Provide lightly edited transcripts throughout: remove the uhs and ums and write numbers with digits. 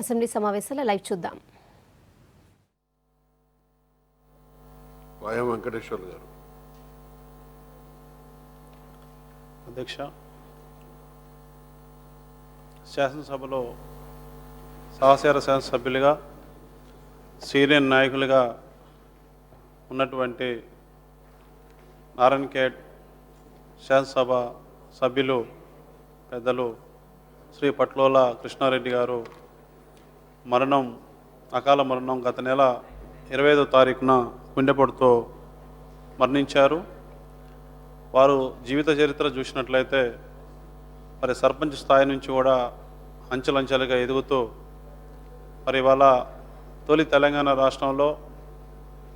Assembly సమావేశాల live చూద్దాం. వాయం వెంకటేశ్వర్లు గారు. అధ్యక్ష, శాసనసభలో సహచర శాసనసభ్యులుగా సీనియర్ నాయకులుగా ఉన్నటువంటి నారాయణఖేడ్ శాసనసభ సభ్యులు పెద్దలు శ్రీ పట్లోల కృష్ణారెడ్డి గారు అకాల మరణం గత నెల 25వ తారీఖున గుండెపోటుతో మరణించారు. వారు జీవిత చరిత్ర చూసినట్లయితే మరి సర్పంచ్ స్థాయి నుంచి కూడా అంచెలంచెలుగా ఎదుగుతూ మరి ఇవాళ తొలి తెలంగాణ రాష్ట్రంలో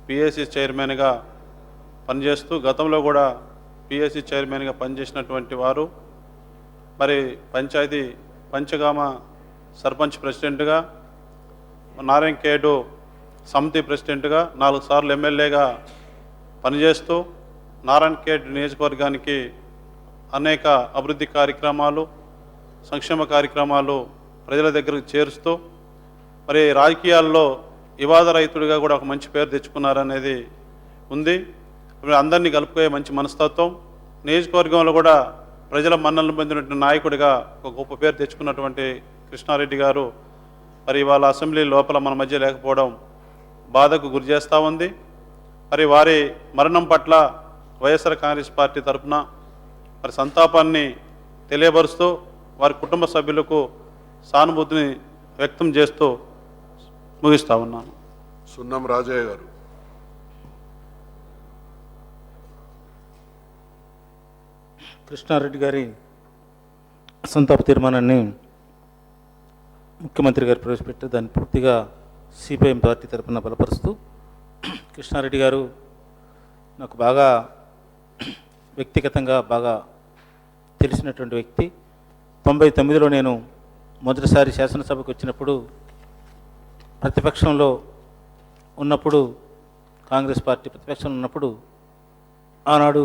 పిఎస్సి చైర్మన్గా పనిచేస్తూ గతంలో కూడా పిఎస్సి చైర్మన్గా పనిచేసినటువంటి వారు మరి పంచగామ సర్పంచ్ ప్రెసిడెంట్గా, నారాయణఖేడ్ సమితి ప్రెసిడెంట్గా 4 సార్లు ఎమ్మెల్యేగా పనిచేస్తూ నారాయణఖేడ్ నియోజకవర్గానికి అనేక అభివృద్ధి కార్యక్రమాలు, సంక్షేమ కార్యక్రమాలు ప్రజల దగ్గరకు చేరుస్తూ మరి రాజకీయాల్లో వివాద రహితుడిగా కూడా ఒక మంచి పేరు తెచ్చుకున్నారనేది ఉంది. అందరినీ కలుపుకోయే మంచి మనస్తత్వం, నియోజకవర్గంలో కూడా ప్రజల మన్నలను పొందినటువంటి నాయకుడిగా ఒక గొప్ప పేరు తెచ్చుకున్నటువంటి కృష్ణారెడ్డి గారు మరి ఇవాళ అసెంబ్లీ లోపల మన మధ్య లేకపోవడం బాధకు గురి చేస్తూ ఉంది. మరి వారి మరణం పట్ల వైఎస్ఆర్ కాంగ్రెస్ పార్టీ తరఫున మరి సంతాపాన్ని తెలియపరుస్తూ వారి కుటుంబ సభ్యులకు సానుభూతిని వ్యక్తం చేస్తూ ముగిస్తూ ఉన్నాను. సున్నం రాజయ్య గారు. కృష్ణారెడ్డి గారి సంతాప తీర్మానాన్ని ముఖ్యమంత్రి గారు ప్రవేశపెట్టి దాన్ని పూర్తిగా సిపిఐఎం పార్టీ తరఫున బలపరుస్తూ, కృష్ణారెడ్డి గారు నాకు బాగా వ్యక్తిగతంగా బాగా తెలిసినటువంటి వ్యక్తి. 99లో నేను మొదటిసారి శాసనసభకు వచ్చినప్పుడు ప్రతిపక్షంలో ఉన్నప్పుడు, కాంగ్రెస్ పార్టీ ప్రతిపక్షంలో ఉన్నప్పుడు ఆనాడు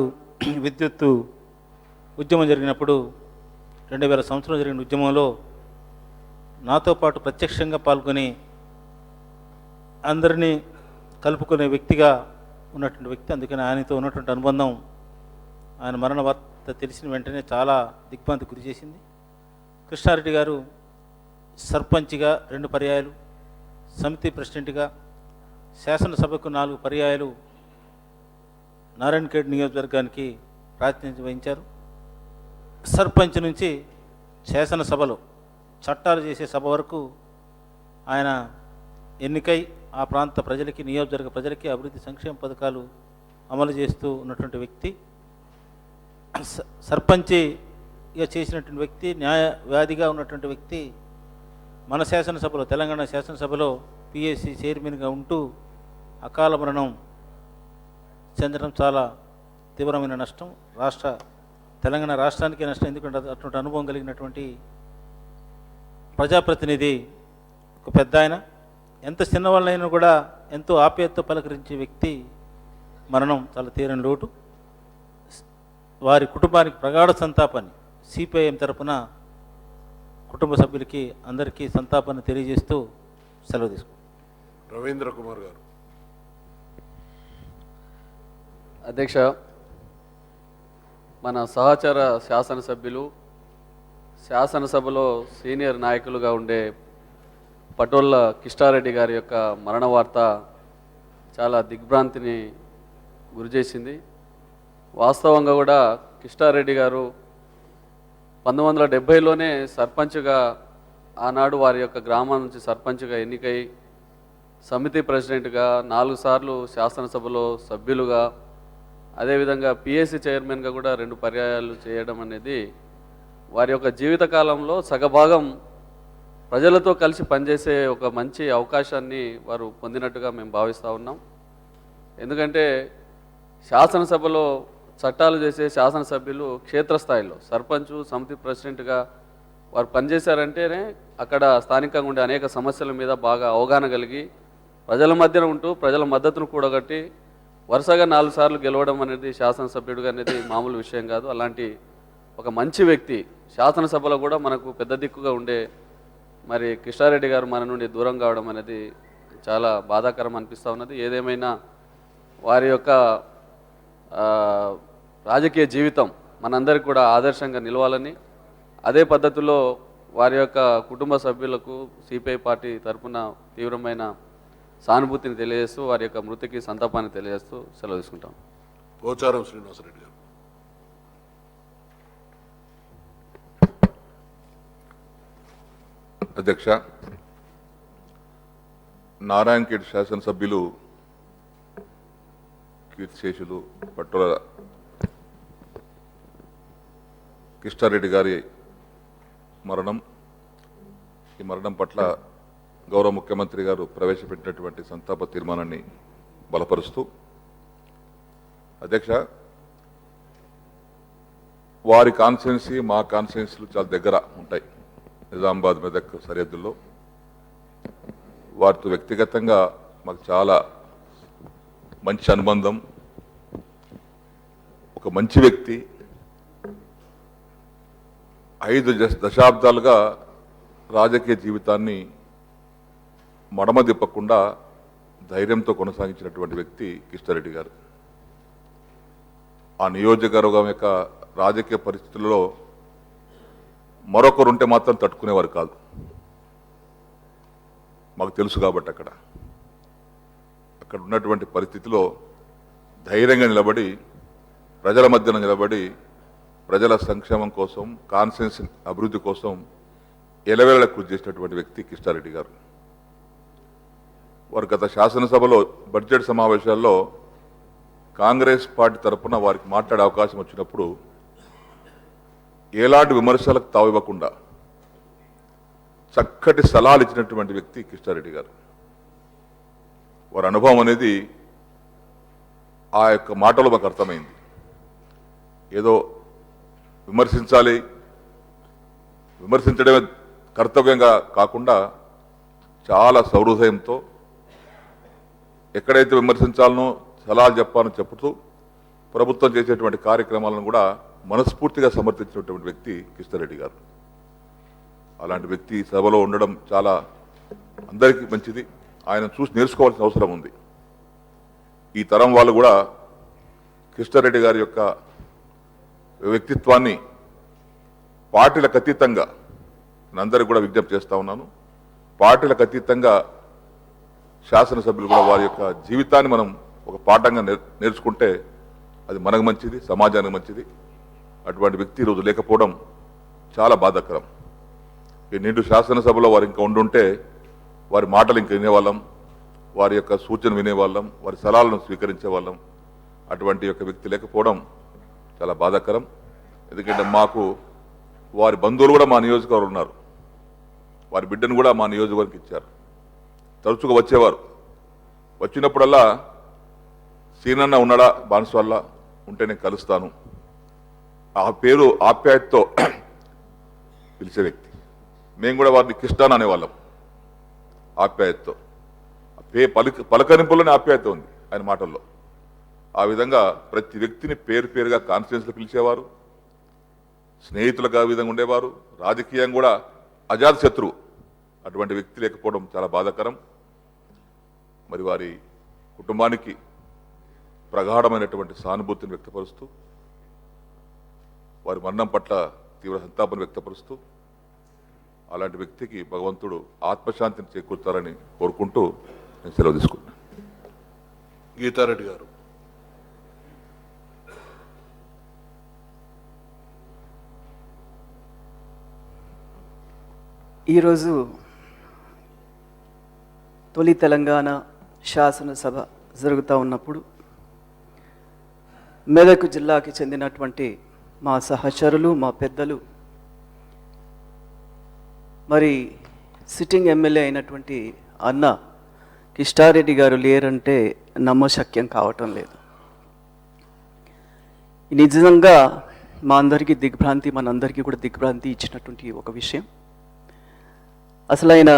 విద్యుత్తు ఉద్యమం జరిగినప్పుడు 2000 సంవత్సరంలో జరిగిన ఉద్యమంలో నాతో పాటు ప్రత్యక్షంగా పాల్గొని అందరినీ కలుపుకునే వ్యక్తిగా ఉన్నటువంటి వ్యక్తి. అందుకని ఆయనతో ఉన్నటువంటి అనుబంధం ఆయన మరణ వార్త తెలిసిన వెంటనే చాలా దిగ్భ్రాంతికి గురి చేసింది. కృష్ణారెడ్డి గారు సర్పంచ్గా 2 పర్యాయాలు, సమితి ప్రెసిడెంట్గా, శాసనసభకు 4 పర్యాయాలు నారాయణఖేడ్ నియోజకవర్గానికి ప్రాతినిధ్యం వహించారు. సర్పంచ్ నుంచి శాసనసభలో చట్టాలు చేసే సభ వరకు ఆయన ఎన్నికై ఆ ప్రాంత ప్రజలకి, నియోజకవర్గ ప్రజలకి అభివృద్ధి సంక్షేమ పథకాలు అమలు చేస్తూ ఉన్నటువంటి వ్యక్తి. సర్పంచిగా చేసినటువంటి వ్యక్తి, న్యాయవాదిగా ఉన్నటువంటి వ్యక్తి. మన శాసనసభలో, తెలంగాణ శాసనసభలో పిఎస్సి చైర్మన్గా ఉంటూ అకాల మరణం చెందడం చాలా తీవ్రమైన నష్టం. తెలంగాణ రాష్ట్రానికి నష్టం. ఎందుకంటే అటువంటి అనుభవం కలిగినటువంటి ప్రజాప్రతినిధి, ఒక పెద్ద ఆయన, ఎంత చిన్నవాళ్ళైనా కూడా ఎంతో ఆప్యాయతతో పలకరించే వ్యక్తి మరణం చాలా తీరని లోటు. వారి కుటుంబానికి ప్రగాఢ సంతాపాన్ని సిపిఐఎం తరపున కుటుంబ సభ్యులకి అందరికీ సంతాపాన్ని తెలియజేస్తూ సెలవు తీసుకుంటాం. రవీంద్ర కుమార్ గారు. అధ్యక్ష, మన సహచర శాసనసభ్యులు, శాసనసభలో సీనియర్ నాయకులుగా ఉండే పటోళ్ళ కృష్ణారెడ్డి గారి యొక్క మరణ వార్త చాలా దిగ్భ్రాంతిని గురిచేసింది. వాస్తవంగా కూడా కృష్ణారెడ్డి గారు 1970లోనే సర్పంచ్గా, ఆనాడు వారి యొక్క గ్రామం నుంచి సర్పంచ్గా ఎన్నికై సమితి ప్రెసిడెంట్గా, 4 సార్లు శాసనసభలో సభ్యులుగా, అదేవిధంగా పిఎస్సి చైర్మన్గా కూడా 2 పర్యాయాలు చేయడం అనేది వారి యొక్క జీవితకాలంలో సగభాగం ప్రజలతో కలిసి పనిచేసే ఒక మంచి అవకాశాన్ని వారు పొందినట్టుగా మేము భావిస్తూ ఉన్నాం. ఎందుకంటే శాసనసభలో చట్టాలు చేసే శాసనసభ్యులు క్షేత్రస్థాయిలో సర్పంచ్, సమితి ప్రెసిడెంట్గా వారు పనిచేశారంటేనే అక్కడ స్థానికంగా ఉండే అనేక సమస్యల మీద బాగా అవగాహన కలిగి ప్రజల మధ్యన ఉంటూ ప్రజల మద్దతును కూడగట్టి వరుసగా 4 సార్లు గెలవడం అనేది శాసనసభ్యుడిగా అనేది మామూలు విషయం కాదు. అలాంటి ఒక మంచి వ్యక్తి శాసనసభలో కూడా మనకు పెద్ద దిక్కుగా ఉండే మరి కిషారెడ్డి గారు మన నుండి దూరం కావడం అనేది చాలా బాధాకరం అనిపిస్తూ ఉన్నది. ఏదేమైనా వారి యొక్క రాజకీయ జీవితం మనందరికీ కూడా ఆదర్శంగా నిలవాలని, అదే పద్ధతిలో వారి యొక్క కుటుంబ సభ్యులకు సిపిఐ పార్టీ తరఫున తీవ్రమైన సానుభూతిని తెలియజేస్తూ వారి యొక్క మృతికి సంతాపాన్ని తెలియజేస్తూ సెలవు తీసుకుంటాం. పోచారం శ్రీనివాసరెడ్డి గారు. అధ్యక్ష, నారాయణఖేడ్ శాసనసభ్యులు కీర్తిశేషులు పట్టుల కిష్టారెడ్డి గారి మరణం, ఈ మరణం పట్ల గౌరవ ముఖ్యమంత్రి గారు ప్రవేశపెట్టినటువంటి సంతాప తీర్మానాన్ని బలపరుస్తూ, అధ్యక్ష, వారి కాన్స్టిట్యున్సీ మా కాన్స్టిట్యున్సీలు చాలా దగ్గర ఉంటాయి. నిజామాబాద్ మెదక్ సరిహద్దుల్లో వారితో వ్యక్తిగతంగా మాకు చాలా మంచి అనుబంధం. ఒక మంచి వ్యక్తి, 5 దశాబ్దాలుగా రాజకీయ జీవితాన్ని మడమ తిప్పకుండా ధైర్యంతో కొనసాగించినటువంటి వ్యక్తి కిష్టారెడ్డి గారు. ఆ నియోజకవర్గం యొక్క రాజకీయ పరిస్థితుల్లో మరొకరుంటే మాత్రం తట్టుకునేవారు కాదు. మాకు తెలుసు కాబట్టి అక్కడ ఉన్నటువంటి పరిస్థితిలో ధైర్యంగా నిలబడి, ప్రజల మధ్యన నిలబడి, ప్రజల సంక్షేమం కోసం, కాన్స్టిట్యున్సీ అభివృద్ధి కోసం ఎలవేళ కృషి చేసినటువంటి వ్యక్తి కిష్టారెడ్డి గారు. వారు గత శాసనసభలో బడ్జెట్ సమావేశాల్లో కాంగ్రెస్ పార్టీ తరఫున వారికి మాట్లాడే అవకాశం వచ్చినప్పుడు ఎలాంటి విమర్శలకు తావివ్వకుండా చక్కటి సలహాలు ఇచ్చినటువంటి వ్యక్తి కిష్టారెడ్డి గారు. వారి అనుభవం అనేది ఆ యొక్క మాటలో మాకు అర్థమైంది. ఏదో విమర్శించాలి, విమర్శించడమే కర్తవ్యంగా కాకుండా చాలా సౌహృదయంతో ఎక్కడైతే విమర్శించాలనో సలహాలు చెప్పాలని చెబుతూ ప్రభుత్వం చేసేటువంటి కార్యక్రమాలను కూడా మనస్ఫూర్తిగా సమర్థించినటువంటి వ్యక్తి కిష్టారెడ్డి గారు. అలాంటి వ్యక్తి సభలో ఉండడం చాలా అందరికీ మంచిది. ఆయన చూసి నేర్చుకోవాల్సిన అవసరం ఉంది. ఈ తరం వాళ్ళు కూడా కిష్టారెడ్డి గారి యొక్క వ్యక్తిత్వాన్ని పార్టీలకు అతీతంగా, నేను అందరికీ కూడా విజ్ఞప్తి చేస్తా ఉన్నాను, పార్టీలకు అతీతంగా శాసనసభ్యులు కూడా వారి యొక్క జీవితాన్ని మనం ఒక పాఠంగా నేర్చుకుంటే అది మనకు మంచిది, సమాజానికి మంచిది. అటువంటి వ్యక్తి ఈరోజు లేకపోవడం చాలా బాధాకరం. ఈ నిండు శాసనసభలో వారు ఇంకా ఉండుంటే వారి మాటలు ఇంకా వినేవాళ్ళం, వారి యొక్క సూచన వినేవాళ్ళం, వారి సలహాలను స్వీకరించే వాళ్ళం. అటువంటి యొక్క వ్యక్తి లేకపోవడం చాలా బాధాకరం. ఎందుకంటే మాకు వారి బంధువులు కూడా మా నియోజకవర్గంలో ఉన్నారు. వారి బిడ్డను కూడా మా నియోజకవర్గం ఇచ్చారు. తరచుగా వచ్చేవారు. వచ్చినప్పుడల్లా సీనన్న ఉన్నాడా బాన్స్వాళ్ళ, ఉంటే నేను కలుస్తాను, ఆ పేరు ఆప్యాయతతో పిలిచే వ్యక్తి. మేము కూడా వారిని కిష్టాన్ అనేవాళ్ళం ఆప్యాయతతో. పలకరింపులోనే ఆప్యాయత ఉంది ఆయన మాటల్లో. ఆ విధంగా ప్రతి వ్యక్తిని పేరు పేరుగా కాన్ఫరెన్స్లో పిలిచేవారు, స్నేహితులుగా ఆ విధంగా ఉండేవారు. రాజకీయంగా కూడా అజాత శత్రువు. అటువంటి వ్యక్తి లేకపోవడం చాలా బాధాకరం. మరి వారి కుటుంబానికి ప్రగాఢమైనటువంటి సానుభూతిని వ్యక్తపరుస్తూ, వారి మరణం పట్ల తీవ్ర సంతాపం వ్యక్తపరుస్తూ, అలాంటి వ్యక్తికి భగవంతుడు ఆత్మశాంతిని చేకూర్చాలని కోరుకుంటూ నేను సెలవు తీసుకున్నాను. గీతారెడ్డి గారు. ఈరోజు తొలి తెలంగాణ శాసనసభ జరుగుతూ ఉన్నప్పుడు మెదక్ జిల్లాకి చెందినటువంటి మా సహచరులు, మా పెద్దలు, మరి సిట్టింగ్ ఎమ్మెల్యే అయినటువంటి అన్న కిష్టారెడ్డి గారు లేరంటే నమ్మశక్యం కావటం లేదు. నిజంగా మా అందరికీ దిగ్భ్రాంతి, మనందరికీ కూడా దిగ్భ్రాంతి ఇచ్చినటువంటి ఒక విషయం. అసలు ఆయన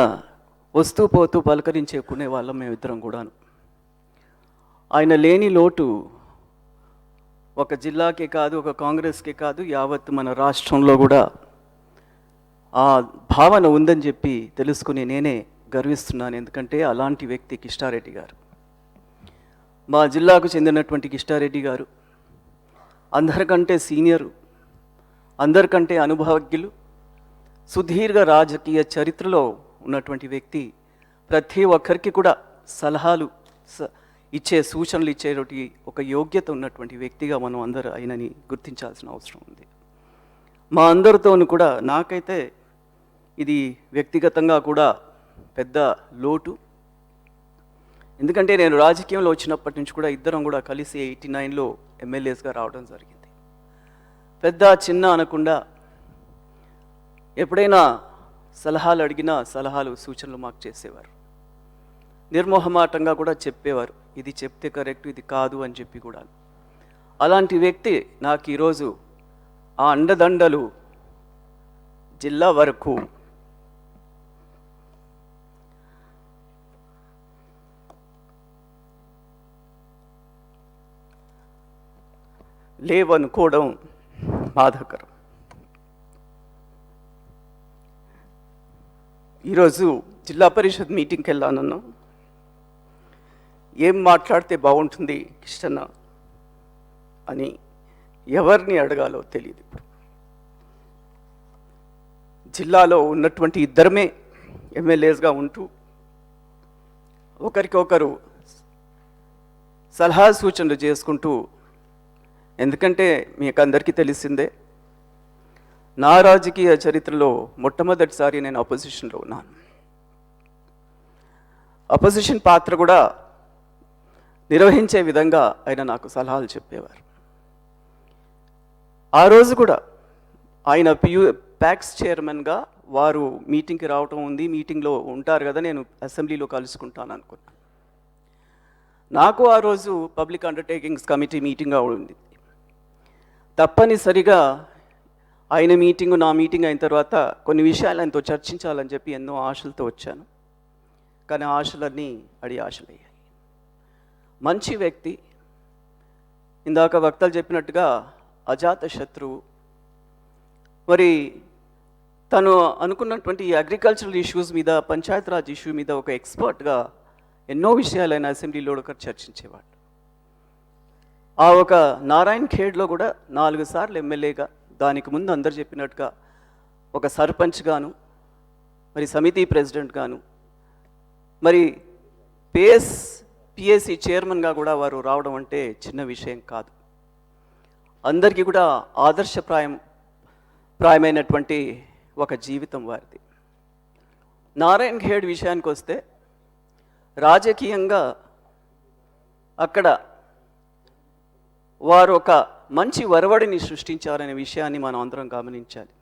వస్తూ పోతూ పలకరించేకునే వాళ్ళం మేమిద్దరం కూడాను. ఆయన లేని లోటు ఒక జిల్లాకే కాదు, ఒక కాంగ్రెస్కే కాదు, యావత్ మన రాష్ట్రంలో కూడా ఆ భావన ఉందని చెప్పి తెలుసుకుని నేనే గర్విస్తున్నాను. ఎందుకంటే అలాంటి వ్యక్తి కిష్టారెడ్డి గారు, మా జిల్లాకు చెందినటువంటి కిష్టారెడ్డి గారు అందరికంటే సీనియరు, అందరికంటే అనుభవజ్ఞులు, సుదీర్ఘ రాజకీయ చరిత్రలో ఉన్నటువంటి వ్యక్తి. ప్రతి ఒక్కరికి కూడా సలహాలు ఇచ్చే సూచనలు ఇచ్చేటువంటి ఒక యోగ్యత ఉన్నటువంటి వ్యక్తిగా మనం అందరూ ఆయనని గుర్తించాల్సిన అవసరం ఉంది. మా అందరితోనూ కూడా నాకైతే ఇది వ్యక్తిగతంగా కూడా పెద్ద లోటు. ఎందుకంటే నేను రాజకీయంలో వచ్చినప్పటి నుంచి కూడా ఇద్దరం కూడా కలిసి 89లో ఎమ్మెల్యేస్గా రావడం జరిగింది. పెద్ద చిన్న అనకుండా ఎప్పుడైనా సలహాలు అడిగినా సలహాలు సూచనలు మాకు చేసేవారు. నిర్మోహమాటంగా కూడా చెప్పేవారు, ఇది చెప్తే కరెక్ట్, ఇది కాదు అని చెప్పి కూడా. అలాంటి వ్యక్తి నాకు ఈరోజు ఆ అండదండలు జిల్లా వరకు లేవనుకోవడం బాధాకరం. ఈరోజు జిల్లా పరిషత్ మీటింగ్కి వెళ్ళానన్నా, ఏం మాట్లాడితే బాగుంటుంది కిష్టన్న అని ఎవరిని అడగాలో తెలియదు. ఇప్పుడు జిల్లాలో ఉన్నటువంటి ఇద్దరమే ఎమ్మెల్యేస్గా ఉంటూ ఒకరికొకరు సలహా సూచనలు చేసుకుంటూ, ఎందుకంటే మీకు అందరికీ తెలిసిందే, నా రాజకీయ చరిత్రలో మొట్టమొదటిసారి నేను అపోజిషన్లో ఉన్నాను. అపోజిషన్ పాత్ర కూడా నిర్వహించే విధంగా ఆయన నాకు సలహాలు చెప్పేవారు. ఆ రోజు కూడా ఆయన ప్యాక్స్ చైర్మన్గా వారు మీటింగ్కి రావటం ఉంది, మీటింగ్లో ఉంటారు కదా, నేను అసెంబ్లీలో కలుసుకుంటాను అనుకున్నాను. నాకు ఆ రోజు పబ్లిక్ అండర్టేకింగ్స్ కమిటీ మీటింగ్గా ఉంది. తప్పనిసరిగా ఆయన మీటింగు నా మీటింగ్ అయిన తర్వాత కొన్ని విషయాలు ఆయనతో చర్చించాలని చెప్పి ఎన్నో ఆశలతో వచ్చాను. కానీ ఆశలన్నీ ఆశలయ్యాయి. మంచి వ్యక్తి, ఇందాక వక్తలు చెప్పినట్టుగా అజాత శత్రువు. మరి తను అనుకున్నటువంటి అగ్రికల్చరల్ ఇష్యూస్ మీద, పంచాయతీరాజ్ ఇష్యూ మీద ఒక ఎక్స్పర్ట్గా ఎన్నో విషయాలు ఆయన అసెంబ్లీలో ఒకరు చర్చించేవాడు. ఆ ఒక నారాయణ్ ఖేడ్లో కూడా 4 సార్లు ఎమ్మెల్యేగా, దానికి ముందు అందరు చెప్పినట్టుగా ఒక సర్పంచ్ గాను, మరి సమితి ప్రెసిడెంట్ గాను, మరి పిఎస్సి చైర్మన్గా కూడా వారు రావడం అంటే చిన్న విషయం కాదు. అందరికీ కూడా ఆదర్శప్రాయమైనటువంటి ఒక జీవితం వారిది. నారాయణ్ ఖేడ్ విషయానికి వస్తే రాజకీయంగా అక్కడ వారు ఒక మంచి వరవడిని సృష్టించారనే విషయాన్ని మనం అందరం గమనించాలి.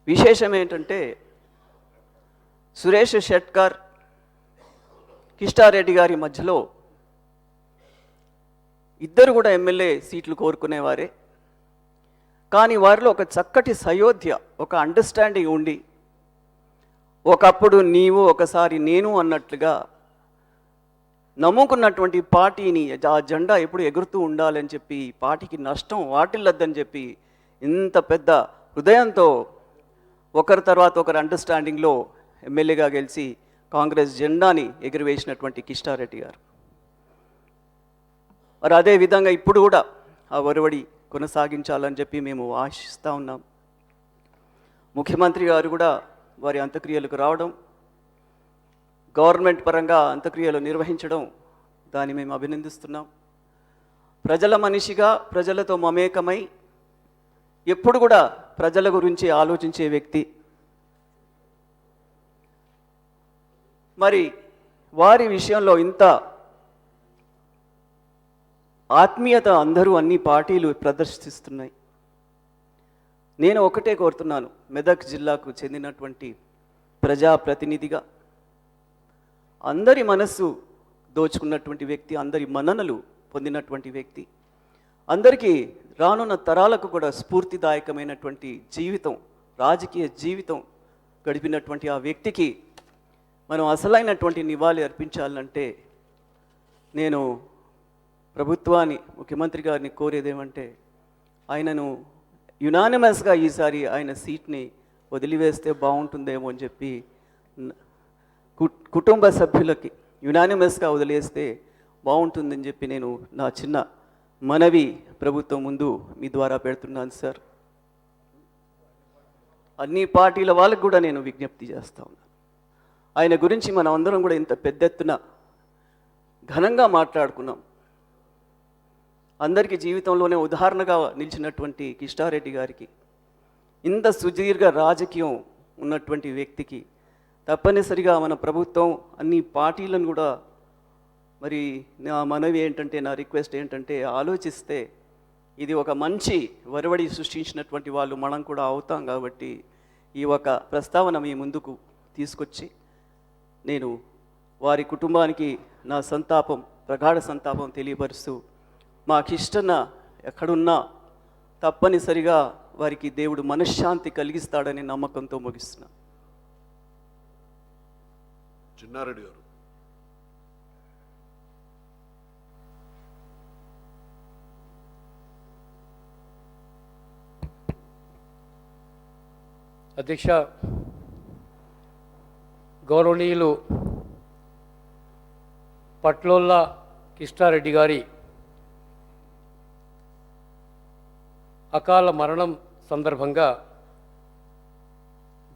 విశేషం ఏంటంటే సురేష్ షెట్కర్, కిష్టారెడ్డి గారి మధ్యలో ఇద్దరు కూడా ఎమ్మెల్యే సీట్లు కోరుకునేవారే. కానీ వారిలో ఒక చక్కటి సయోధ్య, ఒక అండర్స్టాండింగ్ ఉండి, ఒకప్పుడు నీవు ఒకసారి నేను అన్నట్లుగా నమ్ముకున్నటువంటి పార్టీని ఆ జెండా ఎప్పుడు ఎగురుతూ ఉండాలని చెప్పి, పార్టీకి నష్టం వాటిల్లద్దని చెప్పి ఇంత పెద్ద హృదయంతో ఒకరి తర్వాత ఒకరు అండర్స్టాండింగ్లో ఎమ్మెల్యేగా గెలిచి కాంగ్రెస్ జెండాని ఎగురవేసినటువంటి కిష్టారెడ్డి గారు. మరి అదేవిధంగా ఇప్పుడు కూడా ఆ ఒరవడి కొనసాగించాలని చెప్పి మేము ఆశిస్తూ ఉన్నాం. ముఖ్యమంత్రి గారు కూడా వారి అంత్యక్రియలకు రావడం, గవర్నమెంట్ పరంగా అంత్యక్రియలు నిర్వహించడం, దాన్ని మేము అభినందిస్తున్నాం. ప్రజల మనిషిగా ప్రజలతో మమేకమై ఎప్పుడు కూడా ప్రజల గురించి ఆలోచించే వ్యక్తి. మరి వారి విషయంలో ఇంత ఆత్మీయత అందరూ అన్ని పార్టీలు ప్రదర్శిస్తున్నాయి. నేను ఒకటే కోరుతున్నాను, మెదక్ జిల్లాకు చెందినటువంటి ప్రజాప్రతినిధిగా అందరి మనస్సు దోచుకున్నటువంటి వ్యక్తి, అందరి మన్ననలు పొందినటువంటి వ్యక్తి, అందరికీ రానున్న తరాలకు కూడా స్ఫూర్తిదాయకమైనటువంటి జీవితం, రాజకీయ జీవితం గడిపినటువంటి ఆ వ్యక్తికి మనం అసలైనటువంటి నివాళి అర్పించాలంటే నేను ప్రభుత్వాన్ని, ముఖ్యమంత్రి గారిని కోరేదేమంటే ఆయనను యునానిమస్గా ఈసారి ఆయన సీట్ని వదిలివేస్తే బాగుంటుందేమో అని చెప్పి కుటుంబ సభ్యులకి యునానిమస్గా వదిలేస్తే బాగుంటుందని చెప్పి నేను నా చిన్న మనవి ప్రభుత్వం ముందు మీ ద్వారా పెడుతున్నాను సార్. అన్ని పార్టీల వాళ్ళకు కూడా నేను విజ్ఞప్తి చేస్తా ఉన్నాను. ఆయన గురించి మనం అందరం కూడా ఇంత పెద్ద ఎత్తున ఘనంగా మాట్లాడుకున్నాం. అందరికీ జీవితంలోనే ఉదాహరణగా నిలిచినటువంటి కిష్టారెడ్డి గారికి, ఇంత సుదీర్ఘ రాజకీయం ఉన్నటువంటి వ్యక్తికి తప్పనిసరిగా మన ప్రభుత్వం అన్ని పార్టీలను కూడా మరి నా మనవి ఏంటంటే, నా రిక్వెస్ట్ ఏంటంటే, ఆలోచిస్తే ఇది ఒక మంచి వరవడి సృష్టించినటువంటి వాళ్ళు మనం కూడా అవుతాం. కాబట్టి ఈ ఒక ప్రస్తావన మీ ముందుకు తీసుకొచ్చి నేను వారి కుటుంబానికి నా సంతాపం, ప్రగాఢ సంతాపం తెలియపరుస్తూ, మా కిష్టన్న ఎక్కడున్నా తప్పనిసరిగా వారికి దేవుడు మనశ్శాంతి కలిగిస్తాడనే నమ్మకంతో ముగిస్తున్నా. చిన్నారెడ్డి గారు. అధ్యక్ష, గౌరవనీయులు పట్లోళ్ళ కిష్టారెడ్డి గారి అకాల మరణం సందర్భంగా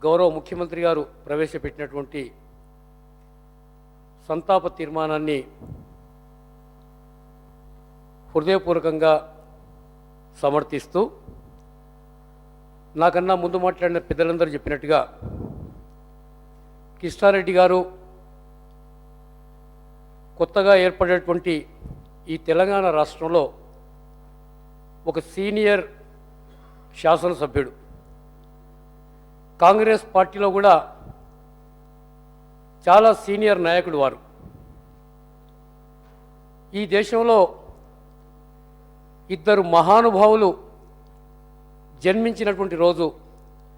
గౌరవ ముఖ్యమంత్రి గారు ప్రవేశపెట్టినటువంటి సంతాప తీర్మానాన్ని హృదయపూర్వకంగా సమర్థిస్తూ, నాకన్నా ముందు మాట్లాడిన పెద్దలందరూ చెప్పినట్టుగా కిష్టారెడ్డి గారు కొత్తగా ఏర్పడేటువంటి ఈ తెలంగాణ రాష్ట్రంలో ఒక సీనియర్ శాసనసభ్యుడు. కాంగ్రెస్ పార్టీలో కూడా చాలా సీనియర్ నాయకుడు వారు. ఈ దేశంలో ఇద్దరు మహానుభావులు జన్మించినటువంటి రోజు,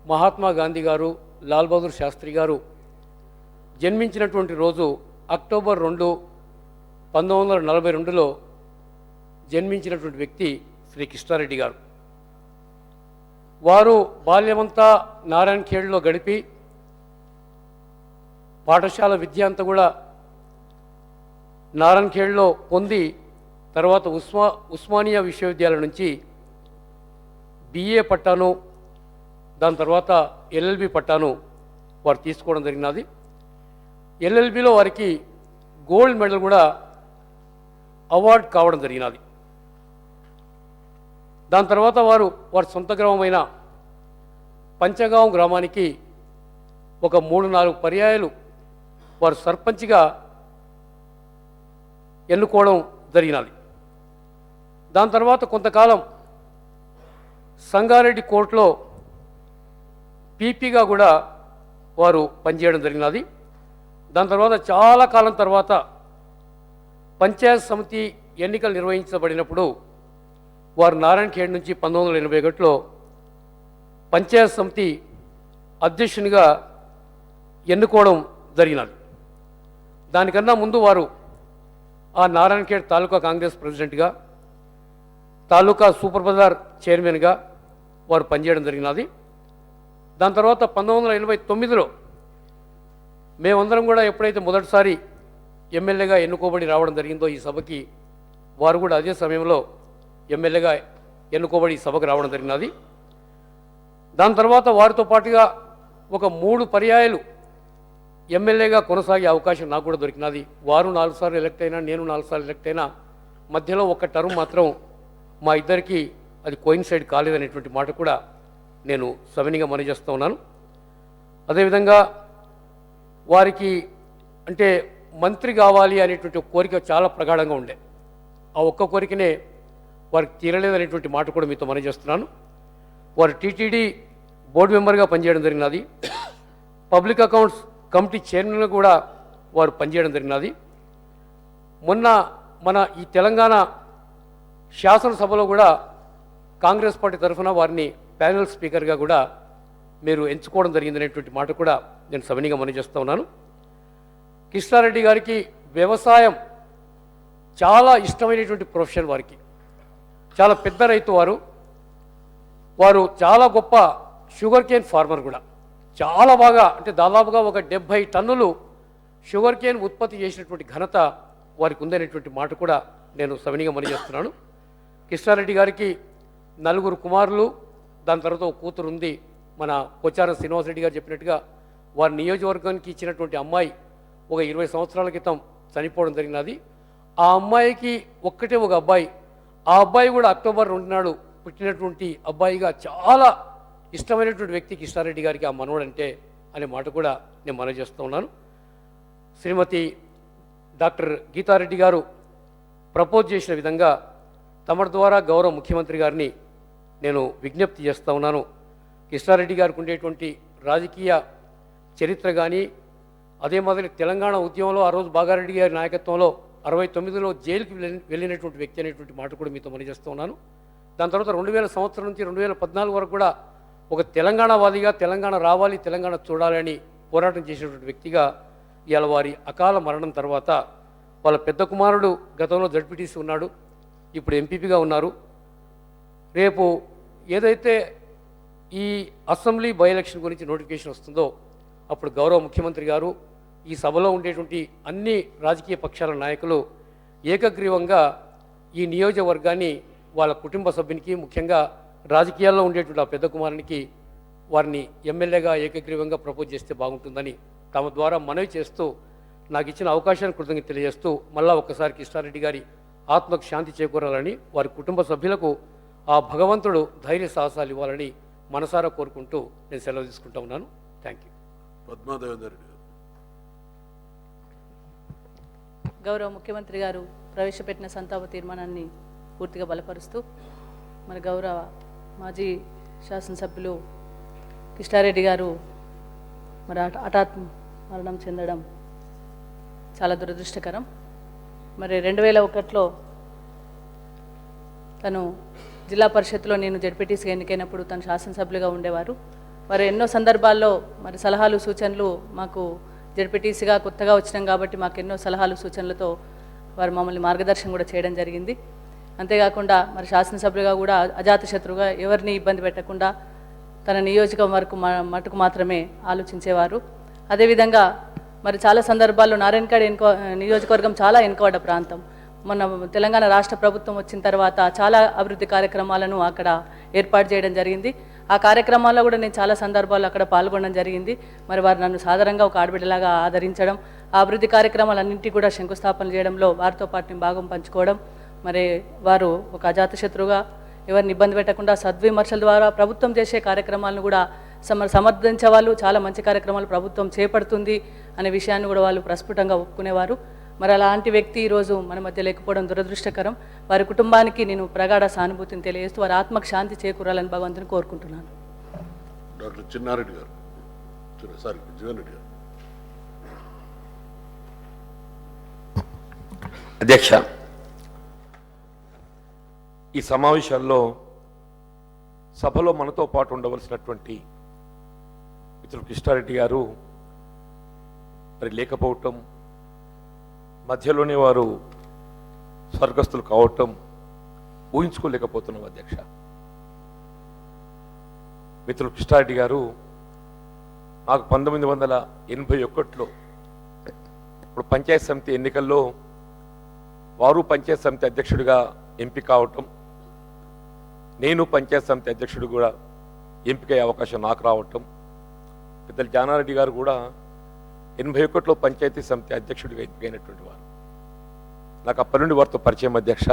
మహాత్మా గాంధీ గారు, లాల్ బహదూర్ శాస్త్రి గారు జన్మించినటువంటి రోజు అక్టోబర్ 2, 1942లో జన్మించినటువంటి వ్యక్తి శ్రీ కిష్టారెడ్డి గారు. వారు బాల్యమంతా నారాయణఖేడ్లో గడిపి పాఠశాల విద్య అంతా కూడా నారాయణఖేడ్లో పొంది, తర్వాత ఉస్మానియా విశ్వవిద్యాలయం నుంచి బిఏ పట్టాను, దాని తర్వాత ఎల్ఎల్బి పట్టాను వారు తీసుకోవడం జరిగినది. ఎల్ఎల్బిలో వారికి గోల్డ్ మెడల్ కూడా అవార్డు కావడం జరిగినది. దాని తర్వాత వారి సొంత గ్రామమైన పంచగాం గ్రామానికి ఒక 3-4 పర్యాయాలు వారు సర్పంచ్గా ఎన్నుకోవడం జరిగినది. దాని తర్వాత కొంతకాలం సంగారెడ్డి కోర్టులో పీపీగా కూడా వారు పనిచేయడం జరిగినది. దాని తర్వాత చాలా కాలం తర్వాత పంచాయత్ సమితి ఎన్నికలు నిర్వహించబడినప్పుడు వారు నారాయణఖేడ్ నుంచి 1981లో పంచాయత్ సమితి అధ్యక్షునిగా ఎన్నుకోవడం జరిగినది. దానికన్నా ముందు వారు ఆ నారాయణఖేడ్ తాలూకా కాంగ్రెస్ ప్రెసిడెంట్గా, తాలూకా సూపర్ బజార్ చైర్మన్గా వారు పనిచేయడం జరిగినది. దాని తర్వాత 1989లో మేమందరం కూడా ఎప్పుడైతే మొదటిసారి ఎమ్మెల్యేగా ఎన్నుకోబడి రావడం జరిగిందో ఈ సభకి, వారు కూడా అదే సమయంలో ఎమ్మెల్యేగా ఎన్నుకోబడి ఈ సభకు రావడం జరిగినది. దాని తర్వాత వారితో పాటుగా ఒక 3 పర్యాయాలు ఎమ్మెల్యేగా కొనసాగే అవకాశం నాకు కూడా దొరికినది. వారు 4 సార్లు ఎలక్ట్ అయినా, నేను 4 సార్లు ఎలక్ట్ అయినా, మధ్యలో ఒక టర్మ్ మాత్రం మా ఇద్దరికి అది కోయిన్సైడ్ కాలేదనేటువంటి మాట కూడా నేను సవినీగా మనవి చేస్తూ ఉన్నాను. అదేవిధంగా వారికి అంటే మంత్రి కావాలి అనేటువంటి కోరిక చాలా ప్రగాఢంగా ఉండే. ఆ ఒక్క కోరికనే వారికి తీరలేదనేటువంటి మాట కూడా మీతో మనవి చేస్తున్నాను. వారు టీటీడీ బోర్డు మెంబర్గా పనిచేయడం జరిగినది. పబ్లిక్ అకౌంట్స్ కమిటీ చైర్మన్గా కూడా వారు పనిచేయడం జరిగినది. మొన్న మన ఈ తెలంగాణ శాసనసభలో కూడా కాంగ్రెస్ పార్టీ తరఫున వారిని ప్యానెల్ స్పీకర్గా కూడా మీరు ఎంచుకోవడం జరిగిందనేటువంటి మాట కూడా నేను సవినీగా మనవి చేస్తూ ఉన్నాను. కిష్టారెడ్డి గారికి వ్యవసాయం చాలా ఇష్టమైనటువంటి ప్రొఫెషన్. వారికి చాలా పెద్ద రైతు. వారు చాలా గొప్ప షుగర్ కేన్ ఫార్మర్ కూడా. చాలా బాగా అంటే దాదాపుగా ఒక 70 టన్నులు షుగర్ కేన్ ఉత్పత్తి చేసినటువంటి ఘనత వారికి ఉందనేటువంటి మాట కూడా నేను సవినీగా మనవి చేస్తున్నాను. కృష్ణారెడ్డి గారికి 4 కుమారులు, దాని తర్వాత ఒక కూతురు ఉంది. మన పోచారం శ్రీనివాసరెడ్డి గారు చెప్పినట్టుగా వారి నియోజకవర్గానికి ఇచ్చినటువంటి అమ్మాయి ఒక 20 సంవత్సరాల క్రితం చనిపోవడం జరిగినది. ఆ అమ్మాయికి ఒక్కటే ఒక అబ్బాయి. ఆ అబ్బాయి కూడా అక్టోబర్ 2 నాడు పుట్టినటువంటి అబ్బాయిగా చాలా ఇష్టమైనటువంటి వ్యక్తి కృష్ణారెడ్డి గారికి ఆ మనవడంటే అనే మాట కూడా నేను మనవి చేస్తూ ఉన్నాను. శ్రీమతి డాక్టర్ గీతారెడ్డి గారు ప్రపోజ్ చేసిన విధంగా తమ ద్వారా గౌరవ ముఖ్యమంత్రి గారిని నేను విజ్ఞప్తి చేస్తూ ఉన్నాను. కృష్ణారెడ్డి గారికి ఉండేటువంటి రాజకీయ చరిత్ర కానీ, అదే మాదిరి తెలంగాణ ఉద్యమంలో ఆ రోజు బాగారెడ్డి గారి నాయకత్వంలో 69లో జైలుకి వెళ్ళినటువంటి వ్యక్తి అనేటువంటి మాట కూడా మీతో మనవి చేస్తూ ఉన్నాను. దాని తర్వాత 2000 సంవత్సరం నుంచి 2014 వరకు కూడా ఒక తెలంగాణవాదిగా తెలంగాణ రావాలి, తెలంగాణ చూడాలి అని పోరాటం చేసినటువంటి వ్యక్తిగా ఇవాళ వారి అకాల మరణం తర్వాత వాళ్ళ పెద్ద కుమారుడు గతంలో జడ్పీటీసీ ఉన్నాడు, ఇప్పుడు ఎంపీపీగా ఉన్నారు. రేపు ఏదైతే ఈ అసెంబ్లీ బై ఎలక్షన్ గురించి నోటిఫికేషన్ వస్తుందో అప్పుడు గౌరవ ముఖ్యమంత్రి గారు ఈ సభలో ఉండేటువంటి అన్ని రాజకీయ పక్షాల నాయకులు ఏకగ్రీవంగా ఈ నియోజకవర్గాన్ని వాళ్ళ కుటుంబ సభ్యునికి, ముఖ్యంగా రాజకీయాల్లో ఉండేటువంటి ఆ పెద్ద కుమారునికి వారిని ఎమ్మెల్యేగా ఏకగ్రీవంగా ప్రపోజ్ చేస్తే బాగుంటుందని తమ ద్వారా మనవి చేస్తూ నాకు ఇచ్చిన అవకాశాన్ని కృతజ్ఞత తెలియజేస్తూ మళ్ళా ఒక్కసారి కృష్ణారెడ్డి గారి ఆత్మకు శాంతి చేకూరాలని, వారి కుటుంబ సభ్యులకు ఆ భగవంతుడు ధైర్య సాహసాలు ఇవ్వాలని మనసారా కోరుకుంటూ నేను సెలవు తీసుకుంటా ఉన్నాను. Thank you. పద్మాదేవేందర్ రెడ్డి గారు. గౌరవ ముఖ్యమంత్రి గారు ప్రవేశపెట్టిన సంతాప తీర్మానాన్ని పూర్తిగా బలపరుస్తూ మన గౌరవ మాజీ శాసనసభ్యులు కృష్ణారెడ్డి గారు మరి హఠాత్ మరణం చెందడం చాలా దురదృష్టకరం. మరి 2001లో తను జిల్లా పరిషత్లో నేను జడ్పీటీసీగా ఎన్నికైనప్పుడు తను శాసనసభ్యులుగా ఉండేవారు. మరి ఎన్నో సందర్భాల్లో మరి సలహాలు సూచనలు మాకు జడ్పీటీసీగా కొత్తగా వచ్చినాం కాబట్టి మాకు ఎన్నో సలహాలు సూచనలతో వారు మమ్మల్ని మార్గదర్శనం కూడా చేయడం జరిగింది. అంతేకాకుండా మరి శాసనసభ్యులుగా కూడా అజాతశత్రువుగా ఎవరిని ఇబ్బంది పెట్టకుండా తన నియోజకవర్గం మటుకు మాత్రమే ఆలోచించేవారు. అదేవిధంగా మరి చాలా సందర్భాల్లో నారాయణఖేడ్ నియోజకవర్గం చాలా వెనుకబడ్డ ప్రాంతం. మన తెలంగాణ రాష్ట్ర ప్రభుత్వం వచ్చిన తర్వాత చాలా అభివృద్ధి కార్యక్రమాలను అక్కడ ఏర్పాటు చేయడం జరిగింది. ఆ కార్యక్రమాల్లో కూడా నేను చాలా సందర్భాల్లో అక్కడ పాల్గొనడం జరిగింది. మరి వారు నన్ను సాధారణంగా ఒక ఆడబిడ్డలాగా ఆదరించడం, ఆ అభివృద్ధి కార్యక్రమాలన్నింటినీ కూడా శంకుస్థాపన చేయడంలో వారితో పాటు నేను భాగం పంచుకోవడం, మరి వారు ఒక అజాతశత్రువుగా ఎవరిని ఇబ్బంది పెట్టకుండా సద్విమర్శల ద్వారా ప్రభుత్వం చేసే కార్యక్రమాలను కూడా సమర్థించే వాళ్ళు, చాలా మంచి కార్యక్రమాలు ప్రభుత్వం చేపడుతుంది అనే విషయాన్ని కూడా వాళ్ళు ప్రస్ఫుటంగా ఒప్పుకునేవారు. మరి అలాంటి వ్యక్తి ఈరోజు మన మధ్య లేకపోవడం దురదృష్టకరం. వారి కుటుంబానికి నేను ప్రగాఢ సానుభూతిని తెలియజేస్తూ వారి ఆత్మకు శాంతి చేకూరాలని భగవంతుని కోరుకుంటున్నాను. డాక్టర్ చిన్నారెడ్డి గారు. సారీ, జీవన్ రెడ్డి గారు. అధ్యక్ష, ఈ సమావేశాల్లో సభలో మనతో పాటు ఉండవలసినటువంటి మిత్రులు కృష్ణారెడ్డి గారు మరి లేకపోవటం, మధ్యలోనే వారు స్వర్గస్థులు కావటం ఊహించుకోలేకపోతున్నాం అధ్యక్ష. మిత్రులు కృష్ణారెడ్డి గారు నాకు 1981లో ఇప్పుడు పంచాయత్ సమితి ఎన్నికల్లో వారు పంచాయత్ సమితి అధ్యక్షుడిగా ఎంపిక అవటం, నేను పంచాయత్ సమితి అధ్యక్షుడు కూడా ఎంపికయ్యే అవకాశం నాకు రావటం, పెద్దలు జానారెడ్డి గారు కూడా 81లో పంచాయతీ సమితి అధ్యక్షుడిగా ఎంపికైనటువంటి వారు. నాకు అప్పటి నుండి వారితో పరిచయం అధ్యక్ష.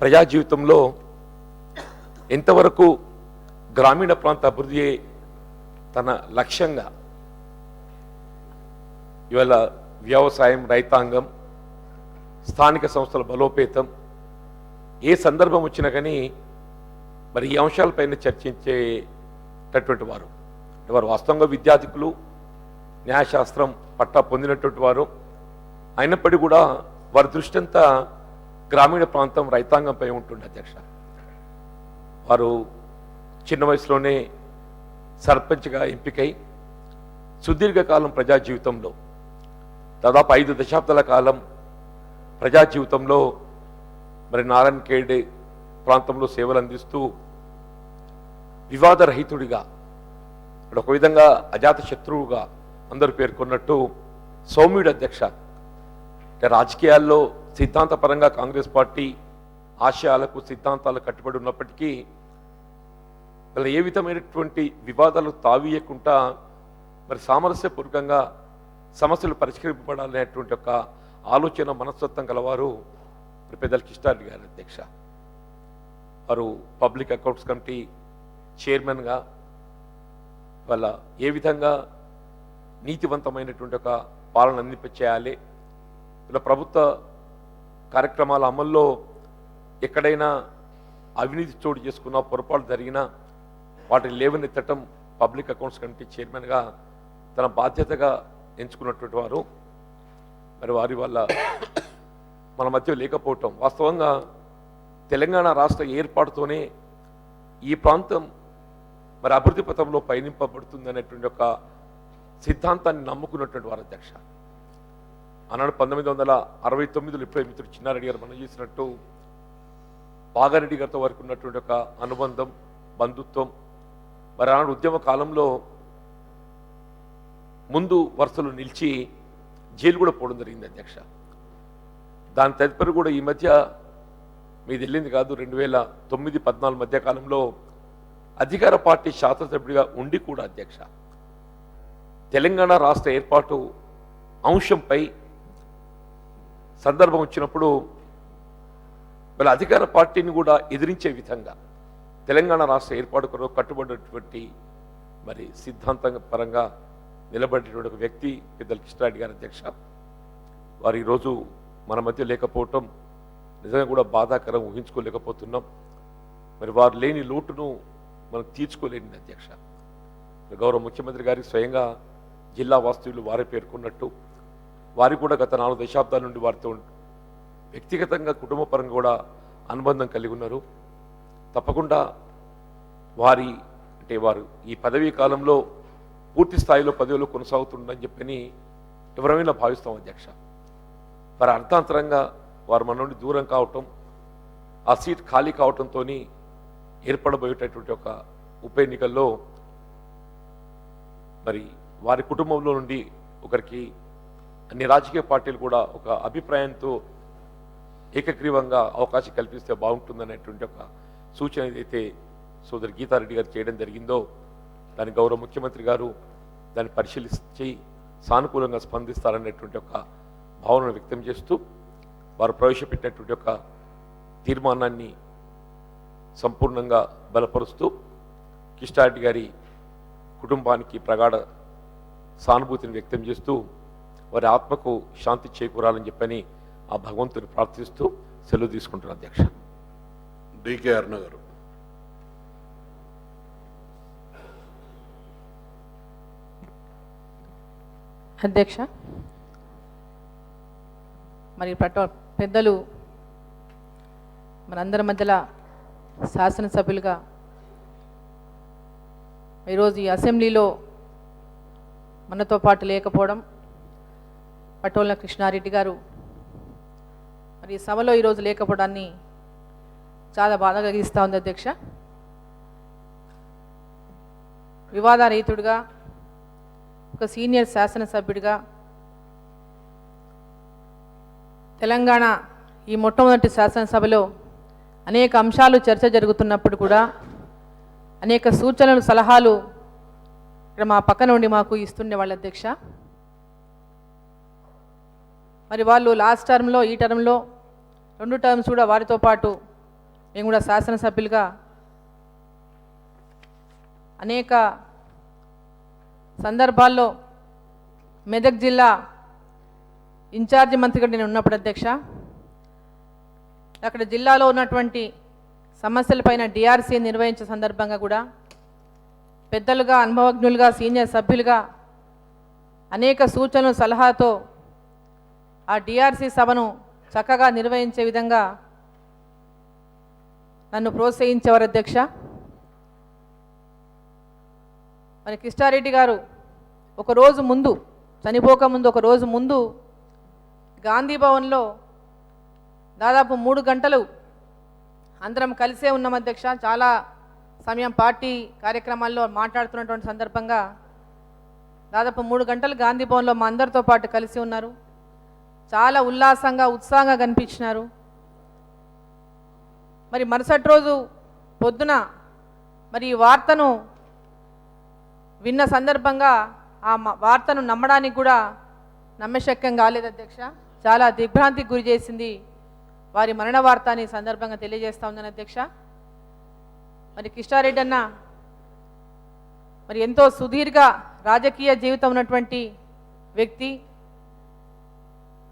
ప్రజా జీవితంలో ఎంతవరకు గ్రామీణ ప్రాంత అభివృద్ధి తన లక్ష్యంగా ఇవాళ వ్యవసాయం, రైతాంగం, స్థానిక సంస్థల బలోపేతం ఏ సందర్భం వచ్చినా కానీ మరి ఈ అంశాలపైన చర్చించేటటువంటి వారు. వారు వాస్తవంగా విద్యార్థికులు, న్యాయశాస్త్రం పట్టా పొందినటువంటి వారు అయినప్పటికీ కూడా వారి దృష్టి అంతా గ్రామీణ ప్రాంతం, రైతాంగంపై ఉంటుంది అధ్యక్ష. వారు చిన్న వయసులోనే సర్పంచ్గా ఎంపికై సుదీర్ఘకాలం ప్రజా జీవితంలో దాదాపు 5 దశాబ్దాల కాలం ప్రజా జీవితంలో మరి నారాయణఖేడ్ ప్రాంతంలో సేవలు అందిస్తూ వివాదరహితుడిగా ఇప్పుడు ఒక విధంగా అజాత శత్రువుగా అందరూ పేర్కొన్నట్టు సౌమ్యుడు అధ్యక్ష. అంటే రాజకీయాల్లో సిద్ధాంతపరంగా కాంగ్రెస్ పార్టీ ఆశయాలకు సిద్ధాంతాలకు కట్టుబడి ఉన్నప్పటికీ వాళ్ళ ఏ విధమైనటువంటి వివాదాలు తావీయకుండా మరి సామరస్యపూర్వకంగా సమస్యలు పరిష్కరింపబడాలనేటువంటి ఒక ఆలోచన మనస్తత్వం గలవారు మరి పెద్దల కిష్టారెడ్డి గారు అధ్యక్ష. వారు పబ్లిక్ అకౌంట్స్ కమిటీ చైర్మన్గా వాళ్ళ ఏ విధంగా నీతివంతమైనటువంటి ఒక పాలన అందింపచేయాలి, ఇలా ప్రభుత్వ కార్యక్రమాల అమల్లో ఎక్కడైనా అవినీతి చోటు చేసుకున్నా పొరపాటు జరిగినా వాటిని లేవనెత్తటం పబ్లిక్ అకౌంట్స్ కమిటీ చైర్మన్గా తన బాధ్యతగా ఎంచుకున్నటువంటి వారు మరి వారి వల్ల మన మధ్య లేకపోవటం వాస్తవంగా తెలంగాణ రాష్ట్ర ఏర్పాటుతోనే ఈ ప్రాంతం మరి అభివృద్ధి పథంలో పయనింపబడుతుంది అనేటువంటి ఒక సిద్ధాంతాన్ని నమ్ముకున్నటువంటి వారు అధ్యక్ష. ఆనాడు 1969లో ఇప్పుడే మిత్రుడు చిన్నారెడ్డి గారు మనం చేసినట్టు బాగారెడ్డి గారితో వారికి ఉన్నటువంటి ఒక అనుబంధం బంధుత్వం మరి ఆనాడు ఉద్యమ కాలంలో ముందు వరుసలో నిలిచి జైలు కూడా పోవడం జరిగింది అధ్యక్ష. దాని తదుపరి కూడా ఈ మధ్య మీది వెళ్ళింది కాదు 2009-14 మధ్య కాలంలో అధికార పార్టీ శాసనసభ్యుడిగా ఉండి కూడా అధ్యక్ష తెలంగాణ రాష్ట్ర ఏర్పాటు అంశంపై సందర్భం వచ్చినప్పుడు వాళ్ళ అధికార పార్టీని కూడా ఎదిరించే విధంగా తెలంగాణ రాష్ట్ర ఏర్పాటు కొరకు కట్టుబడినటువంటి మరి సిద్ధాంత పరంగా నిలబడేటువంటి ఒక వ్యక్తి పెద్దల కిష్టారెడ్డి గారు అధ్యక్ష. వారు ఈరోజు మన మధ్య లేకపోవటం నిజంగా కూడా బాధాకరం, ఊహించుకోలేకపోతున్నాం. మరి వారు లేని లోటును మనం తీర్చుకోలేని అధ్యక్ష. గౌరవ ముఖ్యమంత్రి గారికి స్వయంగా జిల్లా వాస్తవ్యులు వారే పేర్కొన్నట్టు వారికి కూడా గత 4 దశాబ్దాల నుండి వారితో వ్యక్తిగతంగా కుటుంబపరంగా కూడా అనుబంధం కలిగి ఉన్నారు. తప్పకుండా వారు ఈ పదవీ కాలంలో పూర్తి స్థాయిలో పదవిలో కొనసాగుతుందని చెప్పని ఎవరైనా భావిస్తాం అధ్యక్ష. మరి అర్థాంతరంగా వారు మన నుండి దూరం కావటం, ఆ సీట్ ఖాళీ కావటంతో ఏర్పడబోయేటటువంటి ఒక ఉప ఎన్నికల్లో మరి వారి కుటుంబంలో నుండి ఒకరికి అన్ని రాజకీయ పార్టీలు కూడా ఒక అభిప్రాయంతో ఏకగ్రీవంగా అవకాశం కల్పిస్తే బాగుంటుందనేటువంటి ఒక సూచన ఏదైతే సోదరి గీతారెడ్డి గారు చేయడం జరిగిందో దాని గౌరవ ముఖ్యమంత్రి గారు దాన్ని పరిశీలించి సానుకూలంగా స్పందిస్తారనేటువంటి ఒక భావనను వ్యక్తం చేస్తూ వారు ప్రవేశపెట్టినటువంటి ఒక తీర్మానాన్ని సంపూర్ణంగా బలపరుస్తూ కిష్టారెడ్డి గారి కుటుంబానికి ప్రగాఢ సానుభూతిని వ్యక్తం చేస్తూ వారి ఆత్మకు శాంతి చేకూరాలని చెప్పని ఆ భగవంతుని ప్రార్థిస్తూ సెలవు తీసుకుంటున్నారు అధ్యక్ష. డికే అరుణ గారు. అధ్యక్ష, మరి పెద్దలు మనందరి మధ్యలో శాసనసభ్యులుగా ఈరోజు ఈ అసెంబ్లీలో మనతో పాటు లేకపోవడం, పటోళ్ళ కృష్ణారెడ్డి గారు మరి ఈ సభలో ఈరోజు లేకపోవడాన్ని చాలా బాధ కలిగిస్తూ ఉంది అధ్యక్ష. వివాదరహితుడిగా ఒక సీనియర్ శాసనసభ్యుడిగా తెలంగాణ ఈ మొట్టమొదటి శాసనసభలో అనేక అంశాలు చర్చ జరుగుతున్నప్పుడు కూడా అనేక సూచనలు సలహాలు ఇక్కడ మా పక్క నుండి మాకు ఇస్తుండే వాళ్ళ అధ్యక్ష. మరి వాళ్ళు లాస్ట్ టర్మ్లో ఈ టర్మ్లో 2 టర్మ్స్ కూడా వారితో పాటు మేము కూడా శాసనసభ్యులుగా అనేక సందర్భాల్లో మెదక్ జిల్లా ఇన్ఛార్జి మంత్రిగా నేను ఉన్నప్పుడు అధ్యక్ష అక్కడ జిల్లాలో ఉన్నటువంటి సమస్యలపైన డిఆర్సీ నిర్వహించే సందర్భంగా కూడా పెద్దలుగా అనుభవజ్ఞులుగా సీనియర్ సభ్యులుగా అనేక సూచనలు సలహాతో ఆ డిఆర్సీ సభను చక్కగా నిర్వహించే విధంగా నన్ను ప్రోత్సహించేవారు అధ్యక్ష. మరి కిష్టారెడ్డి గారు ఒకరోజు ముందు చనిపోకముందు ఒక రోజు ముందు గాంధీ భవన్లో దాదాపు 3 గంటలు అందరం కలిసే ఉన్నాం అధ్యక్ష. చాలా సమయం పార్టీ కార్యక్రమాల్లో మాట్లాడుతున్నటువంటి సందర్భంగా దాదాపు 3 గంటలు గాంధీ భవన్లో మా అందరితో పాటు కలిసి ఉన్నారు. చాలా ఉల్లాసంగా ఉత్సాహంగా కనిపించినారు. మరి మరుసటి రోజు పొద్దున మరి ఈ వార్తను విన్న సందర్భంగా ఆ వార్తను నమ్మడానికి కూడా నమ్మశక్యం కాలేదు అధ్యక్ష. చాలా దిగ్భ్రాంతికి గురి చేసింది వారి మరణ వార్త అని సందర్భంగా తెలియజేస్తా ఉన్నాను అధ్యక్ష. మరి కిష్టారెడ్డి అన్న మరి ఎంతో సుదీర్ఘ రాజకీయ జీవితం ఉన్నటువంటి వ్యక్తి.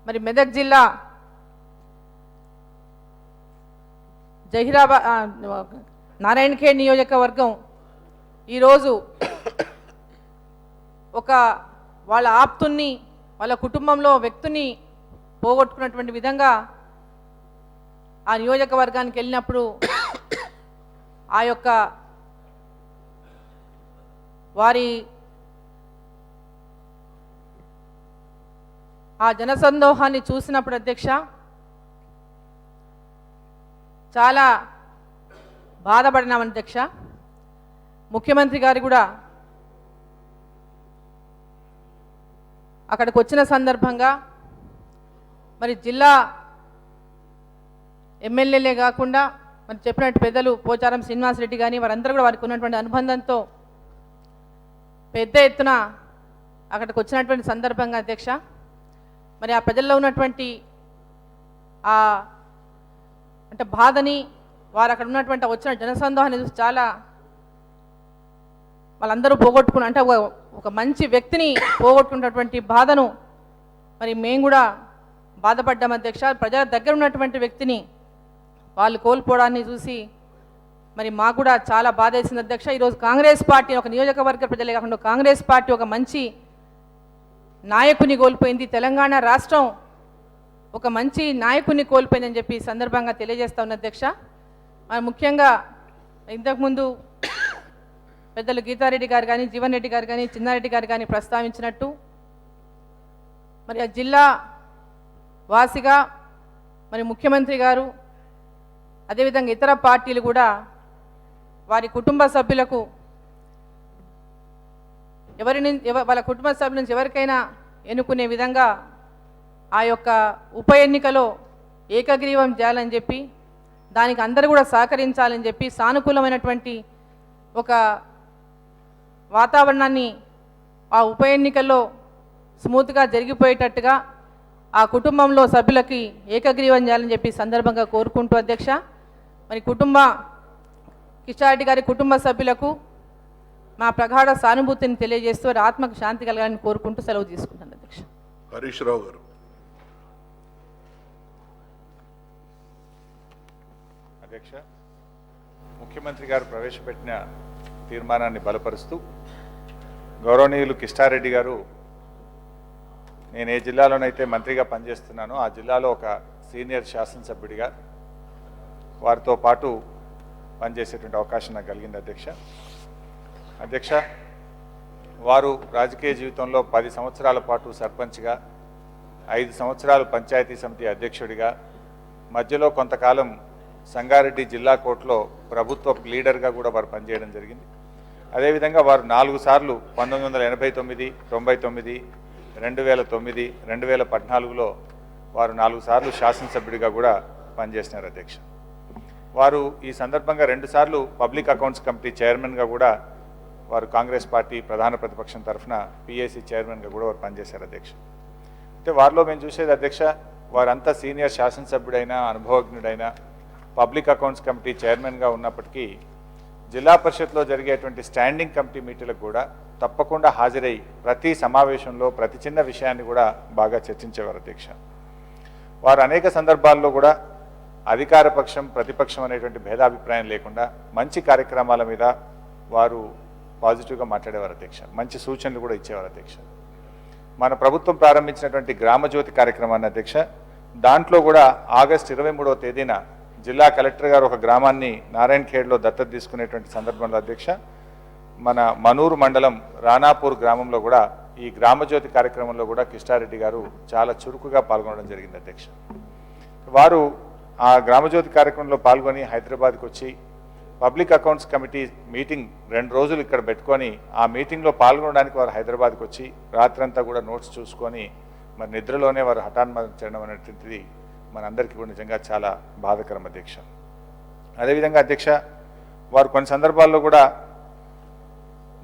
మరి మెదక్ జిల్లా నారాయణఖేడ్ నియోజకవర్గం ఈరోజు ఒక వాళ్ళ ఆప్తుని వాళ్ళ కుటుంబంలో వ్యక్తిని పోగొట్టుకున్నటువంటి విధంగా ఆ నియోజకవర్గానికి వెళ్ళినప్పుడు ఆ యొక్క వారి ఆ జనసందోహాన్ని చూసినప్పుడు అధ్యక్ష చాలా బాధపడినాం అధ్యక్ష. ముఖ్యమంత్రి గారు కూడా అక్కడికి వచ్చిన సందర్భంగా మరి జిల్లా ఎమ్మెల్యేలే కాకుండా మరి చెప్పినట్టు పెద్దలు పోచారం శ్రీనివాసరెడ్డి కానీ వారందరూ కూడా వారికి ఉన్నటువంటి అనుబంధంతో పెద్ద ఎత్తున అక్కడికి వచ్చినటువంటి సందర్భంగా అధ్యక్ష మరి ఆ ప్రజల్లో ఉన్నటువంటి ఆ అంటే బాధని వారు అక్కడ ఉన్నటువంటి వచ్చిన జనసందోహాన్ని చూసి చాలా వాళ్ళందరూ పోగొట్టుకున్న అంటే ఒక మంచి వ్యక్తిని పోగొట్టుకున్నటువంటి బాధను మరి మేము కూడా బాధపడ్డాం అధ్యక్ష. ప్రజల దగ్గర ఉన్నటువంటి వ్యక్తిని వాళ్ళు కోల్పోవడాన్ని చూసి మరి మాకు కూడా చాలా బాధ వేసింది అధ్యక్ష. ఈరోజు కాంగ్రెస్ పార్టీ ఒక నియోజకవర్గ ప్రజలే కాకుండా కాంగ్రెస్ పార్టీ ఒక మంచి నాయకుని కోల్పోయింది. తెలంగాణ రాష్ట్రం ఒక మంచి నాయకుని కోల్పోయిందని చెప్పి సందర్భంగా తెలియజేస్తా ఉన్న అధ్యక్ష. ముఖ్యంగా ఇంతకుముందు పెద్దలు గీతారెడ్డి గారు కానీ జీవన్ రెడ్డి గారు కానీ చిన్నారెడ్డి గారు కానీ ప్రస్తావించినట్టు మరి ఆ జిల్లా వాసిగా మరి ముఖ్యమంత్రి గారు అదేవిధంగా ఇతర పార్టీలు కూడా వారి కుటుంబ సభ్యులకు వాళ్ళ కుటుంబ సభ్యుల నుంచి ఎవరికైనా ఎన్నుకునే విధంగా ఆ యొక్క ఉప ఎన్నికలో ఏకగ్రీవం చేయాలని చెప్పి దానికి అందరూ కూడా సహకరించాలని చెప్పి సానుకూలమైనటువంటి ఒక వాతావరణాన్ని ఆ ఉప ఎన్నికల్లో స్మూత్గా జరిగిపోయేటట్టుగా ఆ కుటుంబంలో సభ్యులకి ఏకగ్రీవం చేయాలని చెప్పి సందర్భంగా కోరుకుంటూ అధ్యక్ష మరి కిషారెడ్డి గారి కుటుంబ సభ్యులకు మా ప్రగాఢ సానుభూతిని తెలియజేస్తూ వారి ఆత్మకు శాంతి కలగాలని కోరుకుంటూ సెలవు తీసుకుంటాను అధ్యక్ష. హరీష్ రావు గారు. అధ్యక్ష, ముఖ్యమంత్రి గారు ప్రవేశపెట్టిన తీర్మానాన్ని బలపరుస్తూ గౌరవనీయులు కిష్టారెడ్డి గారు నేను ఏ జిల్లాలోనైతే మంత్రిగా పనిచేస్తున్నానో ఆ జిల్లాలో ఒక సీనియర్ శాసనసభ్యుడిగా వారితో పాటు పనిచేసేటువంటి అవకాశం నాకు కలిగింది అధ్యక్ష. వారు రాజకీయ జీవితంలో 10 సంవత్సరాల పాటు సర్పంచ్గా 5 సంవత్సరాలు పంచాయతీ సమితి అధ్యక్షుడిగా మధ్యలో కొంతకాలం సంగారెడ్డి జిల్లా కోర్టులో ప్రభుత్వ లీడర్గా కూడా వారు పనిచేయడం జరిగింది. అదేవిధంగా వారు 4 సార్లు 1989, 99, 2009, 2014లో వారు 4 సార్లు శాసనసభ్యుడిగా కూడా పనిచేసినారు అధ్యక్ష. వారు ఈ సందర్భంగా 2 సార్లు పబ్లిక్ అకౌంట్స్ కమిటీ చైర్మన్గా కూడా వారు కాంగ్రెస్ పార్టీ ప్రధాన ప్రతిపక్షం తరఫున పిఏసీ చైర్మన్గా కూడా వారు పనిచేశారు అధ్యక్ష. అయితే వారిలో మేము చూసేది అధ్యక్ష వారంతా సీనియర్ శాసనసభ్యుడైనా అనుభవజ్ఞుడైనా పబ్లిక్ అకౌంట్స్ కమిటీ చైర్మన్గా ఉన్నప్పటికీ జిల్లా పరిషత్లో జరిగేటువంటి స్టాండింగ్ కమిటీ మీటింగ్లకు కూడా తప్పకుండా హాజరై ప్రతి సమావేశంలో ప్రతి చిన్న విషయాన్ని కూడా బాగా చర్చించేవారు అధ్యక్ష. వారు అనేక సందర్భాల్లో కూడా అధికార పక్షం ప్రతిపక్షం అనేటువంటి భేదాభిప్రాయం లేకుండా మంచి కార్యక్రమాల మీద వారు పాజిటివ్గా మాట్లాడేవారు అధ్యక్ష. మంచి సూచనలు కూడా ఇచ్చేవారు అధ్యక్ష. మన ప్రభుత్వం ప్రారంభించినటువంటి గ్రామజ్యోతి కార్యక్రమాన్ని అధ్యక్ష దాంట్లో కూడా ఆగస్టు 23వ తేదీన జిల్లా కలెక్టర్ గారు ఒక గ్రామాన్ని నారాయణఖేడ్లో దత్తత తీసుకునేటువంటి సందర్భంలో అధ్యక్ష మన మనూరు మండలం రానాపూర్ గ్రామంలో కూడా ఈ గ్రామజ్యోతి కార్యక్రమంలో కూడా కిష్టారెడ్డి గారు చాలా చురుకుగా పాల్గొనడం జరిగింది అధ్యక్ష. వారు ఆ గ్రామజ్యోతి కార్యక్రమంలో పాల్గొని హైదరాబాద్కి వచ్చి పబ్లిక్ అకౌంట్స్ కమిటీ మీటింగ్ 2 రోజులు ఇక్కడ పెట్టుకొని ఆ మీటింగ్లో పాల్గొనడానికి వారు హైదరాబాద్కి వచ్చి రాత్రంతా కూడా నోట్స్ చూసుకొని మరి నిద్రలోనే వారు హఠాన్మరణం అనేటువంటిది మనందరికీ కూడా నిజంగా చాలా బాధాకరం అధ్యక్ష. అదేవిధంగా అధ్యక్ష, వారు కొన్ని సందర్భాల్లో కూడా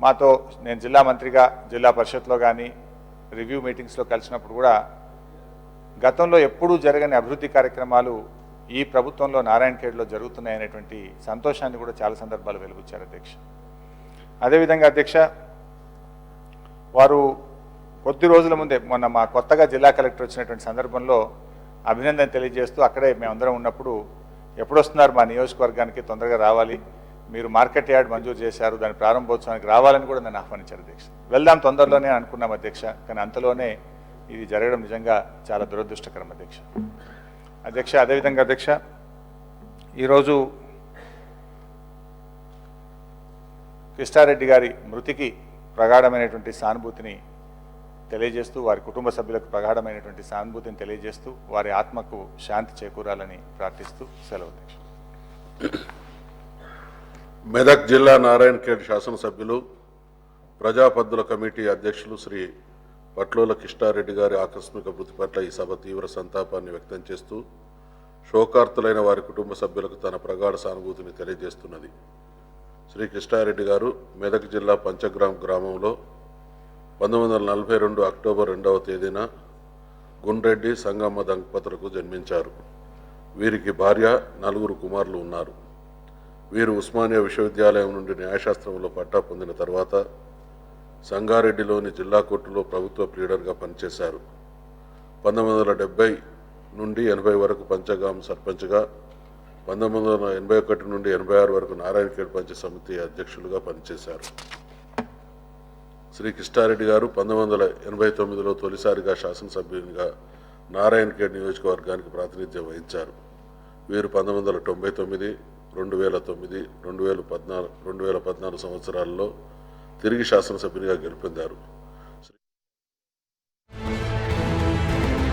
మాతో నేను జిల్లా మంత్రిగా జిల్లా పరిషత్లో కానీ రివ్యూ మీటింగ్స్లో కలిసినప్పుడు కూడా గతంలో ఎప్పుడూ జరగని అభివృద్ధి కార్యక్రమాలు ఈ ప్రభుత్వంలో నారాయణఖేడ్లో జరుగుతున్నాయనేటువంటి సంతోషాన్ని కూడా చాలా సందర్భాలు వెలుగుచ్చారు అధ్యక్ష. అదేవిధంగా అధ్యక్ష, వారు కొద్ది రోజుల ముందే మొన్న మా కొత్తగా జిల్లా కలెక్టర్ వచ్చినటువంటి సందర్భంలో అభినందన తెలియజేస్తూ అక్కడే మేమందరం ఉన్నప్పుడు ఎప్పుడు వస్తున్నారు మా నియోజకవర్గానికి, తొందరగా రావాలి, మీరు మార్కెట్ యార్డ్ మంజూరు చేశారు, దాని ప్రారంభోత్సవానికి రావాలని కూడా నన్ను ఆహ్వానించారు అధ్యక్ష. వెళ్దాం తొందరలోనే అనుకున్నాం అధ్యక్ష, కానీ అంతలోనే ఇది జరగడం నిజంగా చాలా దురదృష్టకరం అధ్యక్ష. అధ్యక్ష, అదేవిధంగా అధ్యక్ష, ఈరోజు కిష్టారెడ్డి గారి మృతికి ప్రగాఢమైనటువంటి సానుభూతిని తెలియజేస్తూ, వారి కుటుంబ సభ్యులకు ప్రగాఢమైనటువంటి సానుభూతిని తెలియజేస్తూ, వారి ఆత్మకు శాంతి చేకూరాలని ప్రార్థిస్తూ సెలవు అధ్యక్ష. మెదక్ జిల్లా నారాయణఖేడ్ శాసనసభ్యులు ప్రజాపద్దుల కమిటీ అధ్యక్షులు శ్రీ పట్లోల కిష్టారెడ్డి గారి ఆకస్మిక మృతి పట్ల ఈ సభ తీవ్ర సంతాపాన్ని వ్యక్తం చేస్తూ శోకార్తులైన వారి కుటుంబ సభ్యులకు తన ప్రగాఢ సానుభూతిని తెలియజేస్తున్నది. శ్రీ కిష్టారెడ్డి గారు మెదక్ జిల్లా పంచగ్రామ్ గ్రామంలో 1942 అక్టోబర్ 2వ తేదీన గుండ్రెడ్డి సంగమ్మ దంపతులకు జన్మించారు. వీరికి భార్య, 9 కుమారులు ఉన్నారు. వీరు ఉస్మానియా విశ్వవిద్యాలయం నుండి న్యాయశాస్త్రంలో పట్టా పొందిన తర్వాత సంగారెడ్డిలోని జిల్లా కోర్టులో ప్రభుత్వ ప్లీడర్గా పనిచేశారు. 1970 నుండి 80 వరకు పంచగాం సర్పంచ్గా, 1981 నుండి 86 వరకు నారాయణఖేడ్ పంచ సమితి అధ్యక్షులుగా పనిచేశారు. శ్రీ కిష్టారెడ్డి గారు 1989లో తొలిసారిగా శాసనసభ్యునిగా నారాయణఖేడ్ నియోజకవర్గానికి ప్రాతినిధ్యం వహించారు. వీరు 1999, 2009, 2014 సంవత్సరాల్లో తిరిగి శాసనసభ్యునిగా గెలుపొందారు.